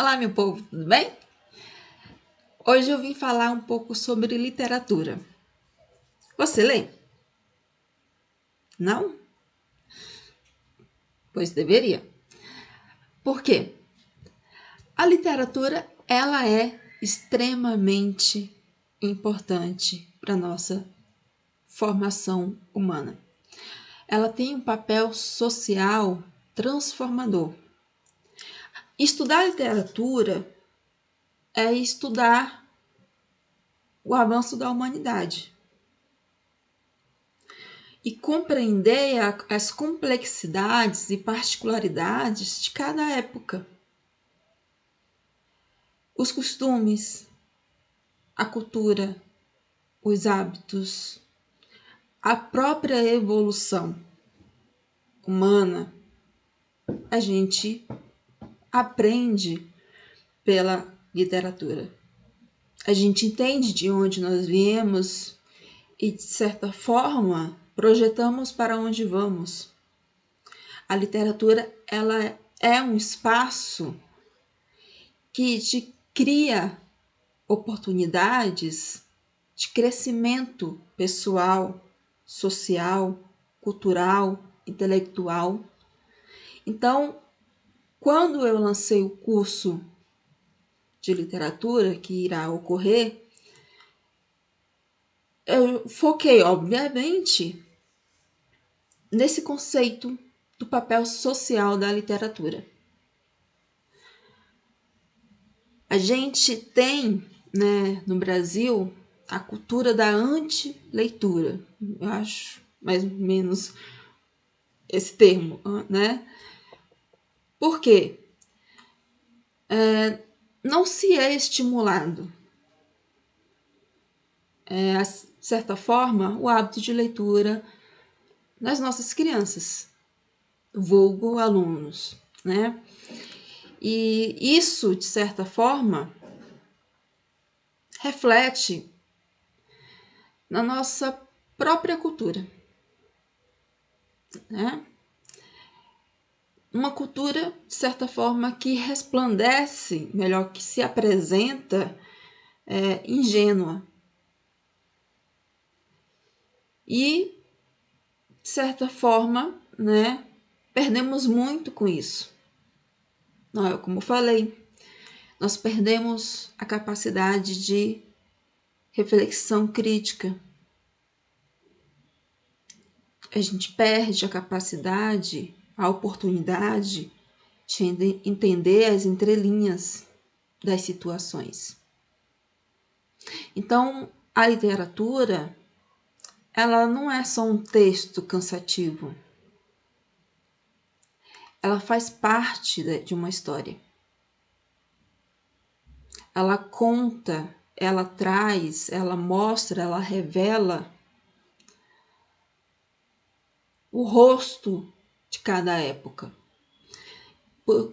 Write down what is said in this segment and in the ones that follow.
Olá, meu povo, tudo bem? Hoje eu vim falar um pouco sobre literatura. Você lê? Não? Pois deveria. Por quê? A literatura, ela é extremamente importante para a nossa formação humana. Ela tem um papel social transformador. Estudar literatura é estudar o avanço da humanidade e compreender as complexidades e particularidades de cada época. Os costumes, a cultura, os hábitos, a própria evolução humana, a gente aprende pela literatura. A gente entende de onde nós viemos e, de certa forma, projetamos para onde vamos. A literatura, ela é um espaço que te cria oportunidades de crescimento pessoal, social, cultural, intelectual. Então, quando eu lancei o curso de literatura que irá ocorrer, eu foquei, obviamente, nesse conceito do papel social da literatura. A gente tem, no Brasil, a cultura da anti-leitura. Eu acho mais ou menos esse termo, né? Por quê? Não se é estimulado, de certa forma, o hábito de leitura nas nossas crianças, vulgo alunos, né? E isso, de certa forma, reflete na nossa própria cultura, né? Uma cultura, de certa forma, que resplandece, melhor, que se apresenta ingênua. E, de certa forma, perdemos muito com isso. Não, como falei, nós perdemos a capacidade de reflexão crítica. A gente perde a capacidade, a oportunidade de entender as entrelinhas das situações. Então, a literatura, ela não é só um texto cansativo. Ela faz parte de uma história. Ela conta, ela traz, ela mostra, ela revela o rosto de cada época.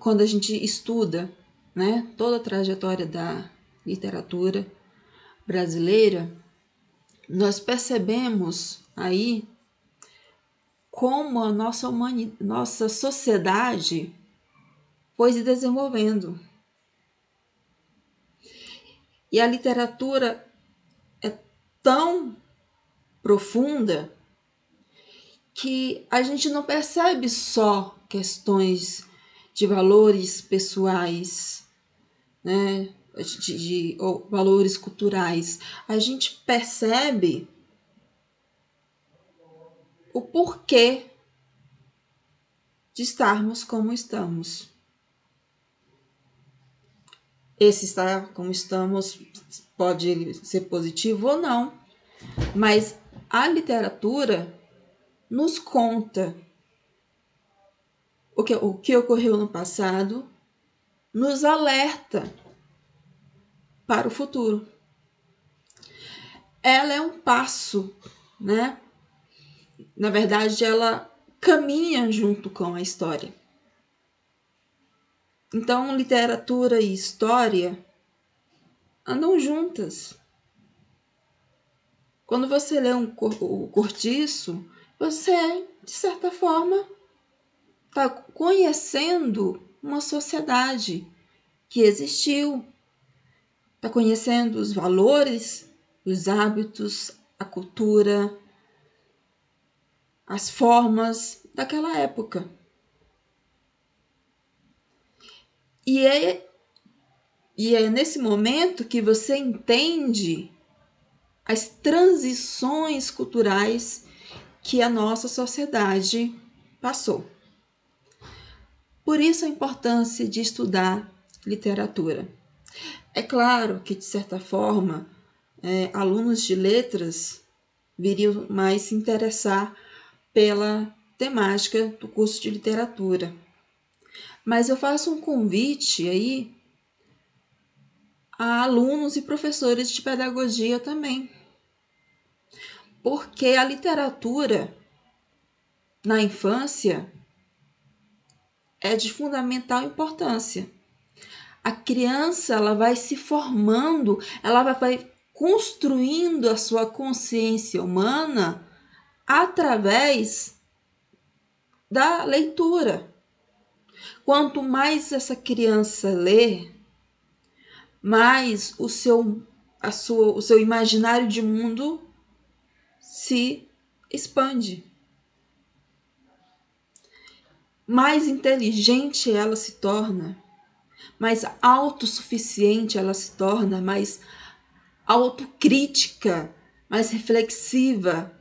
Quando a gente estuda, toda a trajetória da literatura brasileira, nós percebemos aí como a nossa sociedade foi se desenvolvendo. E a literatura é tão profunda que a gente não percebe só questões de valores pessoais, ou valores culturais. A gente percebe o porquê de estarmos como estamos. Esse estar como estamos pode ser positivo ou não, mas a literatura nos conta o que ocorreu no passado, nos alerta para o futuro. Ela é um passo, Na verdade, ela caminha junto com a história. Então, literatura e história andam juntas. Quando você lê o Cortiço, você, de certa forma, está conhecendo uma sociedade que existiu, está conhecendo os valores, os hábitos, a cultura, as formas daquela época. E é nesse momento que você entende as transições culturais que a nossa sociedade passou. Por isso a importância de estudar literatura. É claro que, de certa forma, alunos de letras viriam mais se interessar pela temática do curso de literatura. Mas eu faço um convite aí a alunos e professores de pedagogia também. Porque a literatura na infância é de fundamental importância. A criança ela vai se formando, ela vai construindo a sua consciência humana através da leitura. Quanto mais essa criança lê, mais o seu imaginário de mundo se expande. Mais inteligente ela se torna, mais autossuficiente ela se torna, mais autocrítica, mais reflexiva,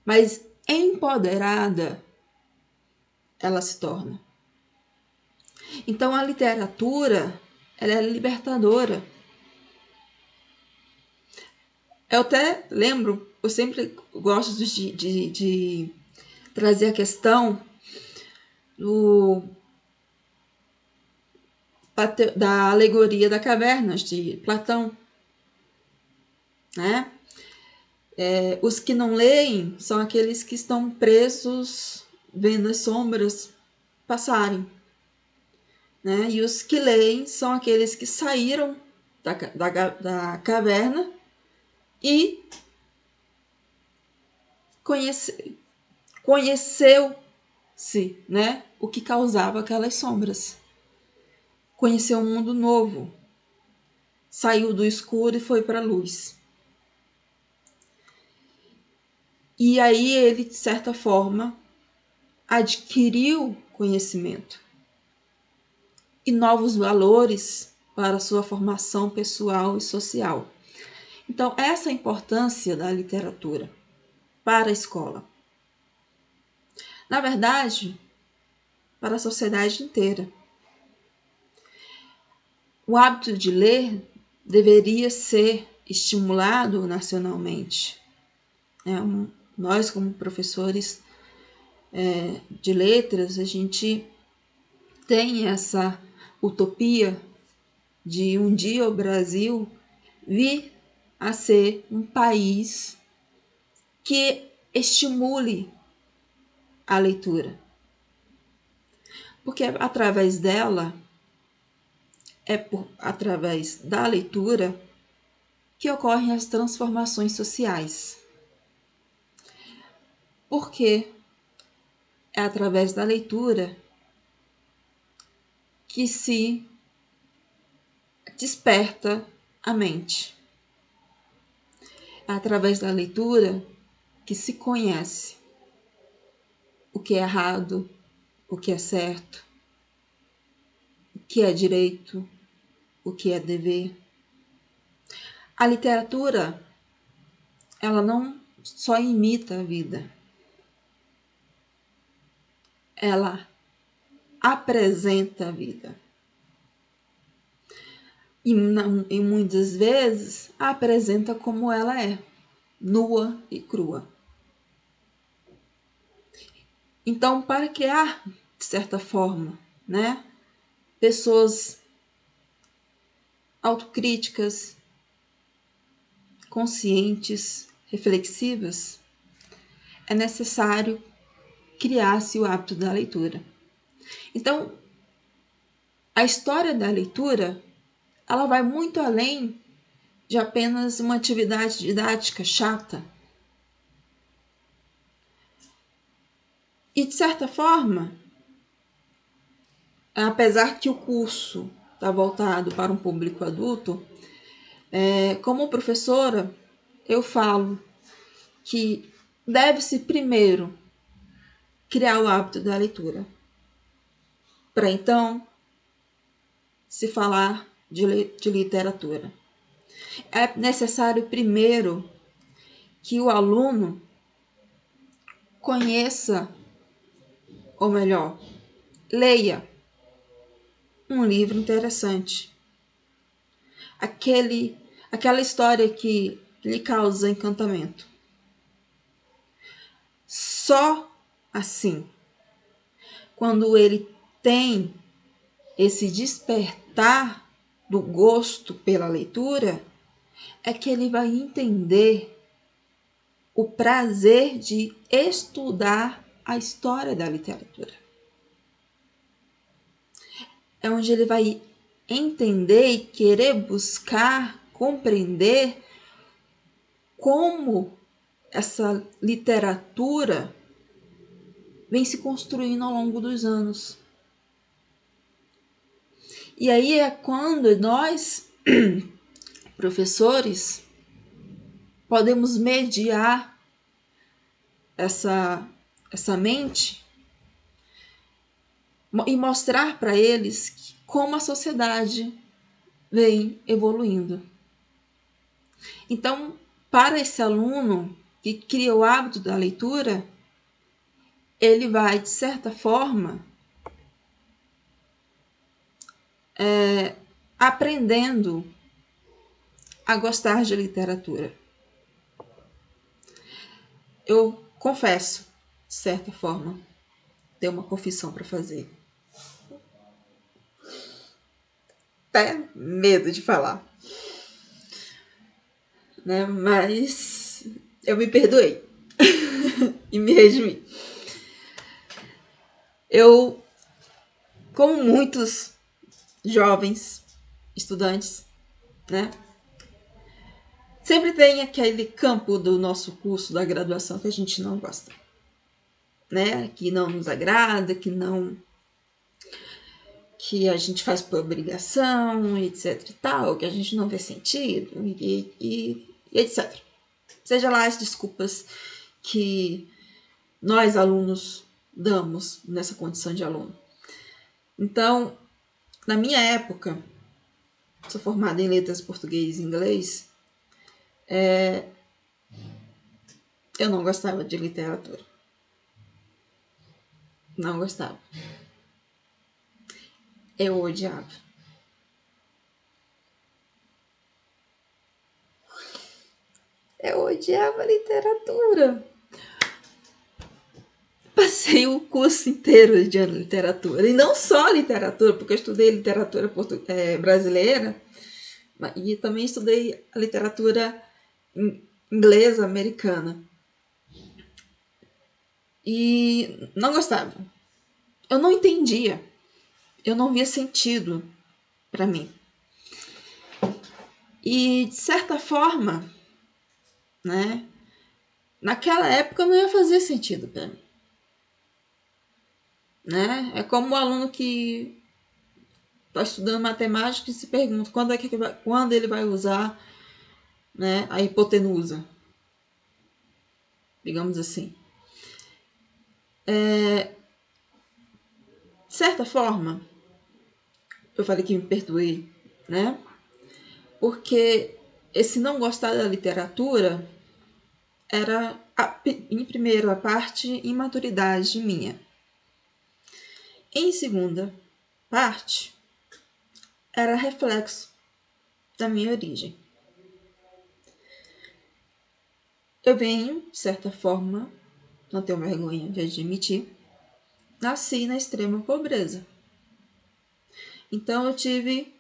mais empoderada ela se torna. Então a literatura, ela é libertadora. Eu até lembro, eu sempre gosto de trazer a questão da alegoria da caverna de Platão, né? Os que não leem são aqueles que estão presos vendo as sombras passarem, né? E os que leem são aqueles que saíram da caverna e conheceu-se, né? O que causava aquelas sombras. Conheceu um mundo novo, saiu do escuro e foi para a luz. E aí ele, de certa forma, adquiriu conhecimento e novos valores para a sua formação pessoal e social. Então, essa é a importância da literatura para a escola. Na verdade, para a sociedade inteira. O hábito de ler deveria ser estimulado nacionalmente. Nós, como professores de letras, a gente tem essa utopia de um dia o Brasil vir a ser um país que estimule a leitura. Porque através dela, através da leitura, que ocorrem as transformações sociais. Porque é através da leitura que se desperta a mente. É através da leitura que se conhece o que é errado, o que é certo, o que é direito, o que é dever. A literatura, ela não só imita a vida, ela apresenta a vida. E muitas vezes a apresenta como ela é, nua e crua. Então, para criar, de certa forma, né, pessoas autocríticas, conscientes, reflexivas, é necessário criar-se o hábito da leitura. Então, a história da leitura, ela vai muito além de apenas uma atividade didática chata. E, de certa forma, apesar que o curso está voltado para um público adulto, como professora, eu falo que deve-se primeiro criar o hábito da leitura, para então se falar de literatura. É necessário primeiro que o aluno conheça, ou melhor, leia um livro interessante. Aquela história que lhe causa encantamento. Só assim, quando ele tem esse despertar do gosto pela leitura, é que ele vai entender o prazer de estudar a história da literatura. É onde ele vai entender e querer buscar, compreender como essa literatura vem se construindo ao longo dos anos. E aí é quando nós, professores, podemos mediar essa mente e mostrar para eles como a sociedade vem evoluindo. Então, para esse aluno que cria o hábito da leitura, ele vai, de certa forma, aprendendo a gostar de literatura. Eu confesso, de certa forma, tenho uma confissão para fazer. Até medo de falar, né? Mas eu me perdoei e me redimi. Eu, como muitos jovens estudantes, né? Sempre tem aquele campo do nosso curso da graduação que a gente não gosta, né? Que não nos agrada, que a gente faz por obrigação, etc e tal, que a gente não vê sentido e etc. Seja lá as desculpas que nós alunos damos nessa condição de aluno. Então, na minha época, sou formada em letras português e inglês, eu não gostava de literatura. Não gostava. Eu odiava. Eu odiava literatura. Passei o curso inteiro de literatura. E não só literatura, porque eu estudei literatura brasileira, e também estudei a literatura inglesa, americana. E não gostava. Eu não entendia. Eu não via sentido para mim. E, de certa forma, né, naquela época não ia fazer sentido para mim. Né? É como o aluno que está estudando matemática e se pergunta quando ele vai usar, né, a hipotenusa, digamos assim. De certa forma, eu falei que me perdoei, né? Porque esse não gostar da literatura era, em primeira parte, imaturidade minha. Em segunda parte, era reflexo da minha origem. Eu venho, de certa forma, não tenho vergonha de admitir, nasci na extrema pobreza. Então eu tive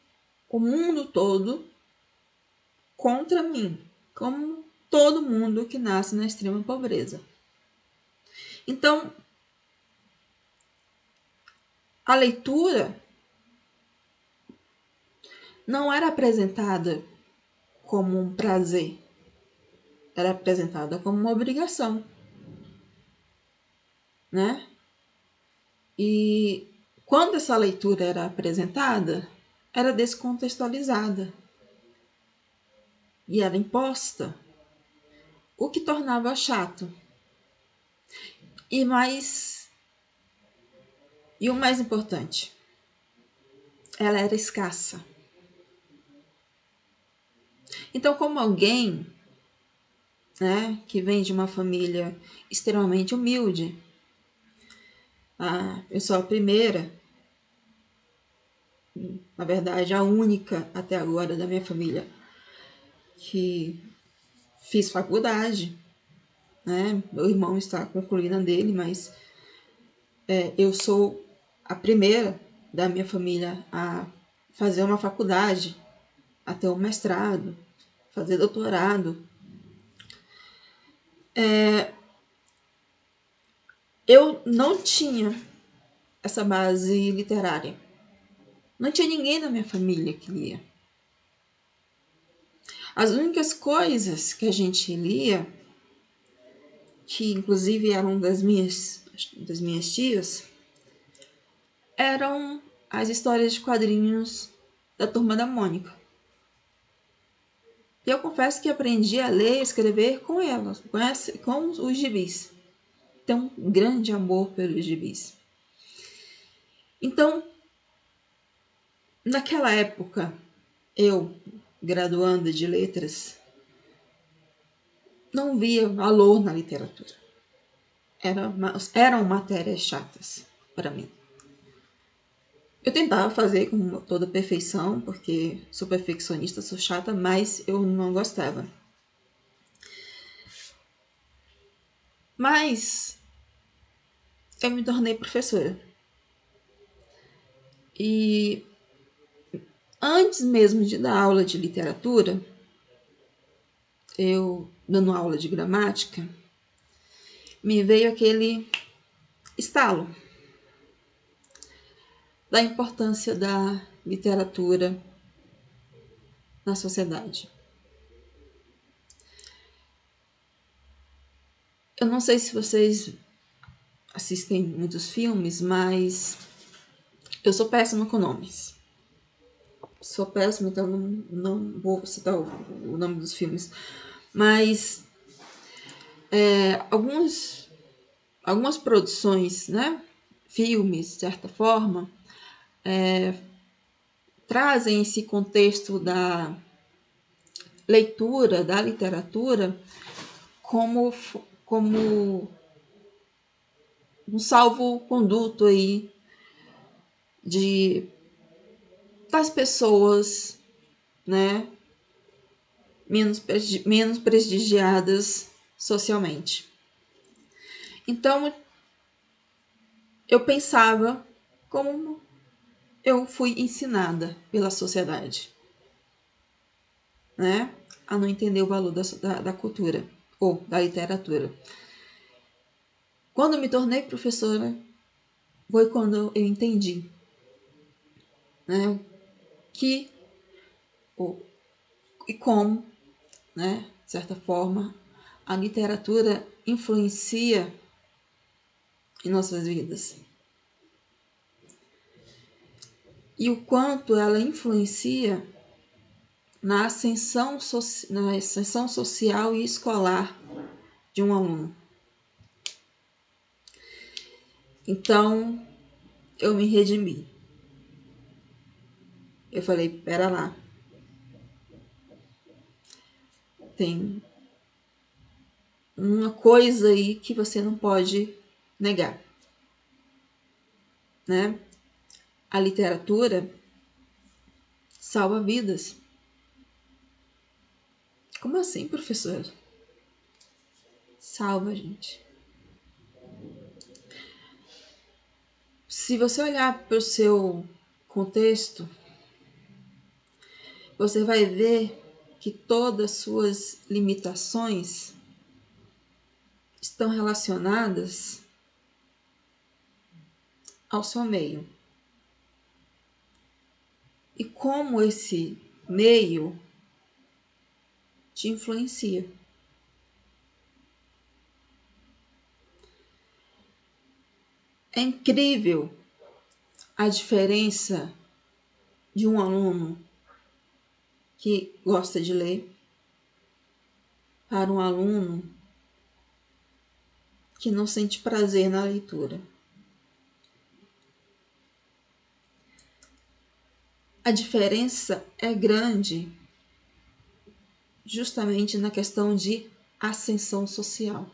o mundo todo contra mim, como todo mundo que nasce na extrema pobreza. Então, a leitura não era apresentada como um prazer, era apresentada como uma obrigação, né? E quando essa leitura era apresentada, era descontextualizada e era imposta, o que tornava chato. E o mais importante, ela era escassa. Então, como alguém, né, que vem de uma família extremamente humilde, eu sou a primeira, na verdade, a única até agora da minha família que fiz faculdade, né? Meu irmão está concluindo a dele, mas eu sou a primeira da minha família a fazer uma faculdade, a ter um mestrado, fazer doutorado. Eu não tinha essa base literária. Não tinha ninguém na minha família que lia. As únicas coisas que a gente lia, que inclusive eram das minhas tias, eram as histórias de quadrinhos da Turma da Mônica. E eu confesso que aprendi a ler e escrever com elas, com os gibis. Tenho um grande amor pelos gibis. Então, naquela época, eu, graduanda de letras, não via valor na literatura. Eram matérias chatas para mim. Eu tentava fazer com toda perfeição, porque sou perfeccionista, sou chata, mas eu não gostava. Mas eu me tornei professora. E antes mesmo de dar aula de literatura, eu dando aula de gramática, me veio aquele estalo da importância da literatura na sociedade. Eu não sei se vocês assistem muitos filmes, mas eu sou péssima com nomes. Sou péssima, então não vou citar o nome dos filmes. Mas algumas produções, né, filmes, de certa forma, trazem esse contexto da leitura, da literatura, como um salvo-conduto aí das pessoas, né, menos prestigiadas socialmente. Então, eu pensava como eu fui ensinada pela sociedade, né, a não entender o valor da cultura ou da literatura. Quando eu me tornei professora, foi quando eu entendi, né, que e como, né, de certa forma, a literatura influencia em nossas vidas. E o quanto ela influencia na ascensão social e escolar de um aluno. Então, eu me redimi. Eu falei, pera lá. Tem uma coisa aí que você não pode negar, né? A literatura salva vidas. Como assim, professor? Salva, gente. Se você olhar para o seu contexto, você vai ver que todas suas limitações estão relacionadas ao seu meio. E como esse meio te influencia. É incrível a diferença de um aluno que gosta de ler para um aluno que não sente prazer na leitura. A diferença é grande justamente na questão de ascensão social.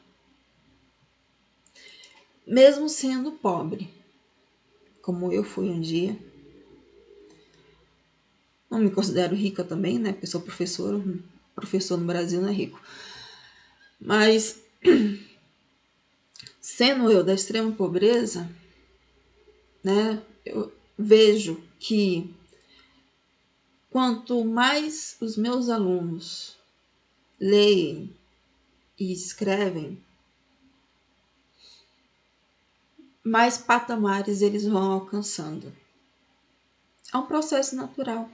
Mesmo sendo pobre, como eu fui um dia, não me considero rica também, né? Porque sou professora, professor no Brasil não é rico. Mas, sendo eu da extrema pobreza, né? Eu vejo que quanto mais os meus alunos leem e escrevem, mais patamares eles vão alcançando. É um processo natural.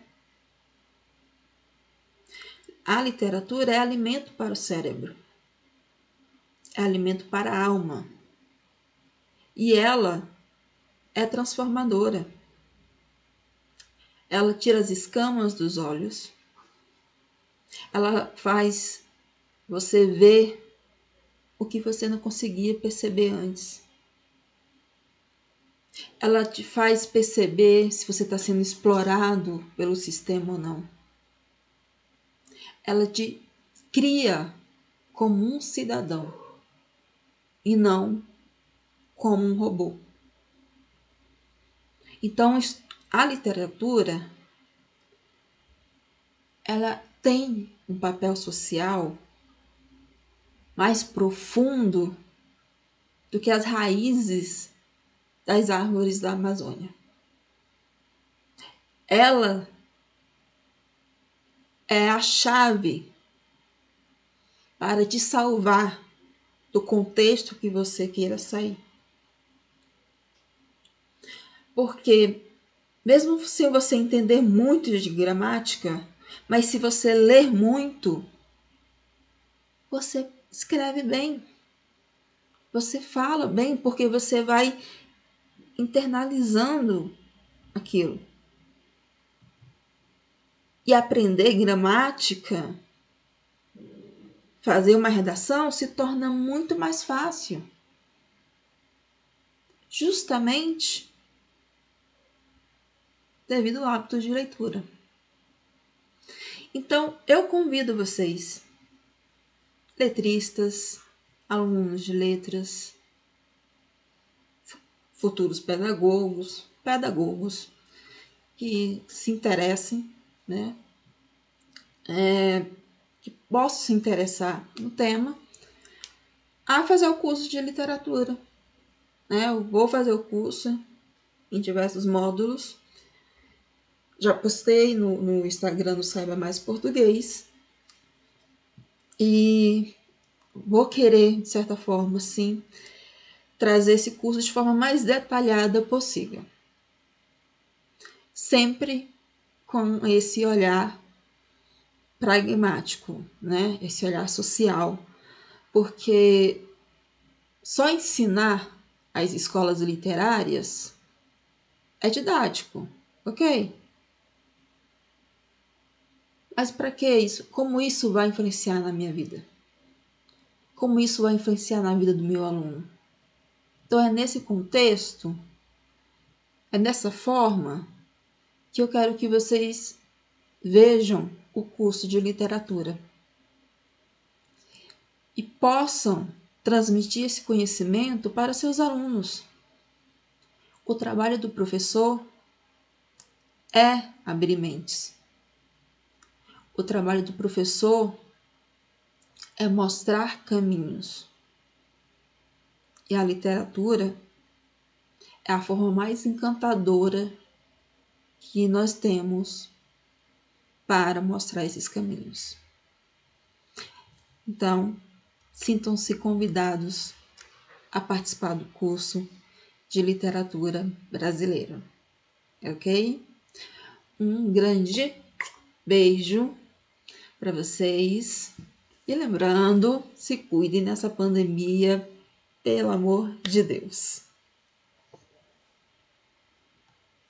A literatura é alimento para o cérebro, é alimento para a alma. E ela é transformadora. Ela tira as escamas dos olhos, ela faz você ver o que você não conseguia perceber antes. Ela te faz perceber se você está sendo explorado pelo sistema ou não. Ela te cria como um cidadão e não como um robô. Então, a literatura, ela tem um papel social mais profundo do que as raízes das árvores da Amazônia. Ela é a chave para te salvar do contexto que você queira sair. Porque mesmo se você entender muito de gramática, mas se você ler muito, você escreve bem. Você fala bem porque você vai internalizando aquilo. E aprender gramática, fazer uma redação, se torna muito mais fácil. Justamente devido ao hábito de leitura. Então, eu convido vocês, letristas, alunos de letras, futuros pedagogos que se interessem, né? Que possam se interessar no tema, a fazer o curso de literatura. Né? Eu vou fazer o curso em diversos módulos. Já postei no Instagram do Saiba Mais Português. E vou querer, de certa forma, sim, trazer esse curso de forma mais detalhada possível. Sempre com esse olhar pragmático, né? Esse olhar social, porque só ensinar as escolas literárias é didático, ok? Mas para que isso? Como isso vai influenciar na minha vida? Como isso vai influenciar na vida do meu aluno? Então é nesse contexto, é dessa forma que eu quero que vocês vejam o curso de literatura e possam transmitir esse conhecimento para seus alunos. O trabalho do professor é abrir mentes. O trabalho do professor é mostrar caminhos. E a literatura é a forma mais encantadora que nós temos para mostrar esses caminhos. Então, sintam-se convidados a participar do curso de literatura brasileira, ok? Um grande beijo para vocês e lembrando, se cuidem nessa pandemia, pelo amor de Deus.